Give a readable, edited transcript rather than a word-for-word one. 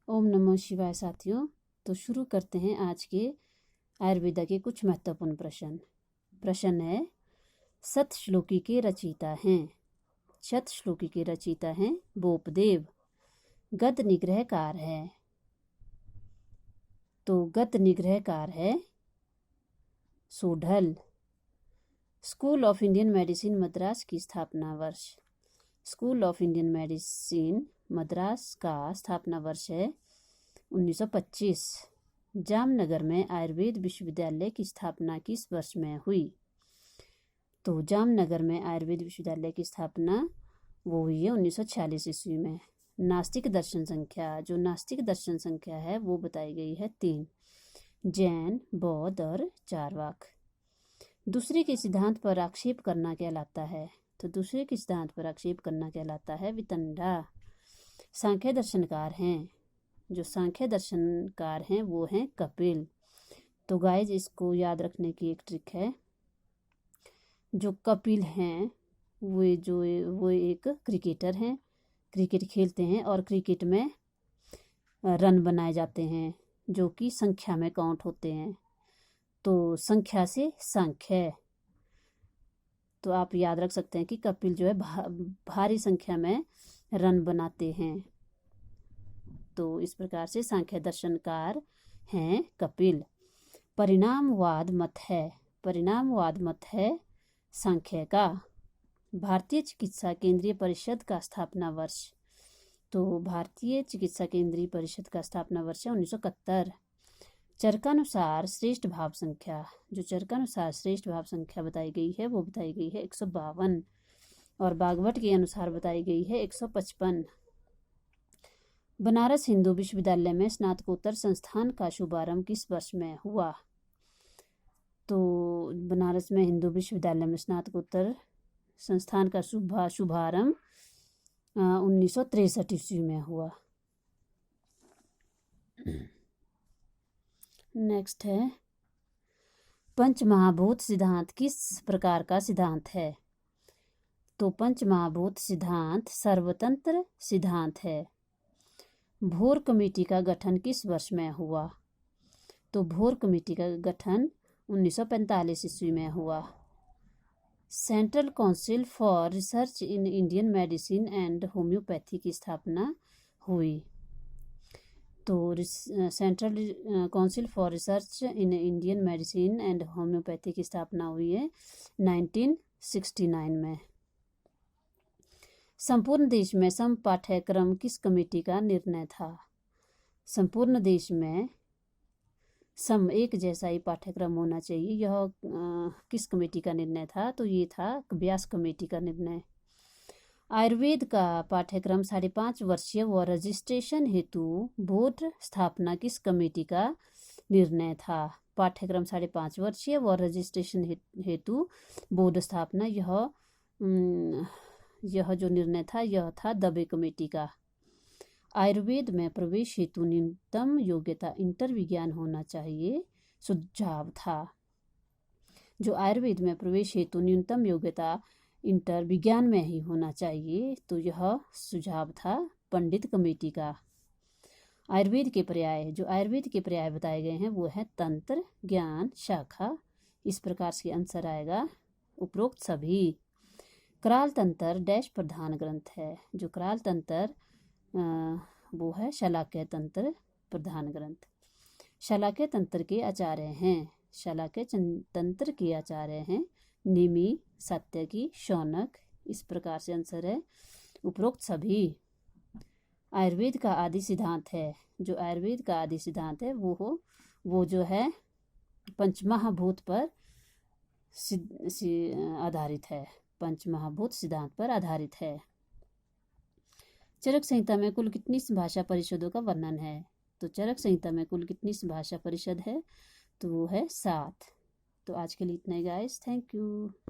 ओम नमः शिवाय साथियों। तो शुरू करते हैं आज के आयुर्वेदा के कुछ महत्वपूर्ण प्रश्न। प्रश्न है, शतश्लोकी के रचयिता हैं। शतश्लोकी के रचयिता हैं बोपदेव। गद निग्रहकार है, तो गद निग्रहकार है Sodal. School of Indian medicine Madras की स्थापना वर्ष। School of Indian medicine Madras का स्थापना वर्ष है 1925। जामनगर में आयुर्वेद विश्वविद्यालय की स्थापना किस वर्ष में हुई? तो जामनगर में आयुर्वेद विश्वविद्यालय की स्थापना वो हुई है 1946 ईस्वी में। नास्तिक दर्शन संख्या, जो नास्तिक दर्शन संख्या है वो बताई गई है 3, जैन, बौद्ध और चारवाक। दूसरे के सिद्धांत पर आक्षेप करना कहलाता है, तो दूसरे के सिद्धांत पर आक्षेप करना कहलाता है वितंडा। सांख्य दर्शनकार हैं, जो सांख्य दर्शनकार हैं वो हैं कपिल। तो गाइज इसको याद रखने की एक ट्रिक है, जो कपिल हैं वो एक क्रिकेटर हैं, क्रिकेट खेलते हैं और क्रिकेट में रन बनाए जाते हैं जो कि संख्या में काउंट होते हैं, तो संख्या से सांख्य। तो आप याद रख सकते हैं कि कपिल जो है भारी संख्या में रन बनाते हैं। तो इस प्रकार से सांख्य दर्शनकार हैं कपिल। परिणामवाद मत है, परिणामवाद मत है सांख्य का। भारतीय चिकित्सा केंद्रीय परिषद का स्थापना वर्ष। तो भारतीय चिकित्सा केंद्रीय परिषद का स्थापना वर्ष है 1971। चरकानुसार श्रेष्ठ भाव संख्या, जो चरकानुसार श्रेष्ठ भाव संख्या बताई गई है वो बताई गई है 152 और बागवट के अनुसार बताई गई है 155। बनारस हिंदू विश्वविद्यालय में स्नातकोत्तर संस्थान का शुभारंभ किस वर्ष में हुआ? तो बनारस में हिंदू विश्वविद्यालय में स्नातकोत्तर संस्थान का शुभारंभ 1963 ईस्वी में हुआ। नेक्स्ट है, पंचमहाभूत सिद्धांत किस प्रकार का सिद्धांत है? तो पंचमहाभूत सिद्धांत सर्वतंत्र सिद्धांत है। भोर कमेटी का गठन किस वर्ष में हुआ? तो भोर कमेटी का गठन 1945 ईस्वी में हुआ। Central council for research in Indian medicine and homeopathy की स्थापना हुई। तो central council for research in Indian medicine and homeopathy की स्थापना हुई है 1969 में। संपूर्ण देश में सम पाठ्यक्रम किस कमेटी का निर्णय था? संपूर्ण देश में सम एक जैसा ही पाठ्यक्रम होना चाहिए, यह किस कमेटी का निर्णय था? तो ये था व्यास कमेटी का निर्णय। आयुर्वेद का पाठ्यक्रम 5.5 वर्षीय व रजिस्ट्रेशन हेतु बोर्ड स्थापना किस कमेटी का निर्णय था? पाठ्यक्रम 5.5 वर्षीय व रजिस्ट्रेशन हेतु बोर्ड स्थापना, यह जो निर्णय था यह था दबे कमेटी का। आयुर्वेद में प्रवेश हेतु न्यूनतम योग्यता इंटर विज्ञान होना चाहिए, सुझाव था। जो आयुर्वेद में प्रवेश हेतु न्यूनतम योग्यता इंटर विज्ञान में ही होना चाहिए, तो यह सुझाव था पंडित कमेटी का। आयुर्वेद के पर्याय, जो आयुर्वेद के पर्याय बताए गए हैं वो है तंत्र, ज्ञान, शाखा। इस प्रकार से आंसर आएगा उपरोक्त सभी। कराल तंत्र डैश प्रधान ग्रंथ है। जो कराल तंत्र वो है शलाक्य तंत्र प्रधान ग्रंथ। शलाक्य तंत्र के आचार्य हैं, शलाक्य तंत्र के आचार्य हैं निमि, सात्यकी, शौनक। इस प्रकार से आंसर है उपरोक्त सभी। आयुर्वेद का आदि सिद्धांत है, जो आयुर्वेद का आदि सिद्धांत है वो जो है पंचमहाभूत पर आधारित है, पंचमहाभूत सिद्धांत पर आधारित है। चरक संहिता में कुल कितनी भाषा परिषदों का वर्णन है? तो चरक संहिता में कुल कितनी भाषा परिषद है? तो वो है 7। तो आज के लिए इतना ही गाइस, थैंक यू।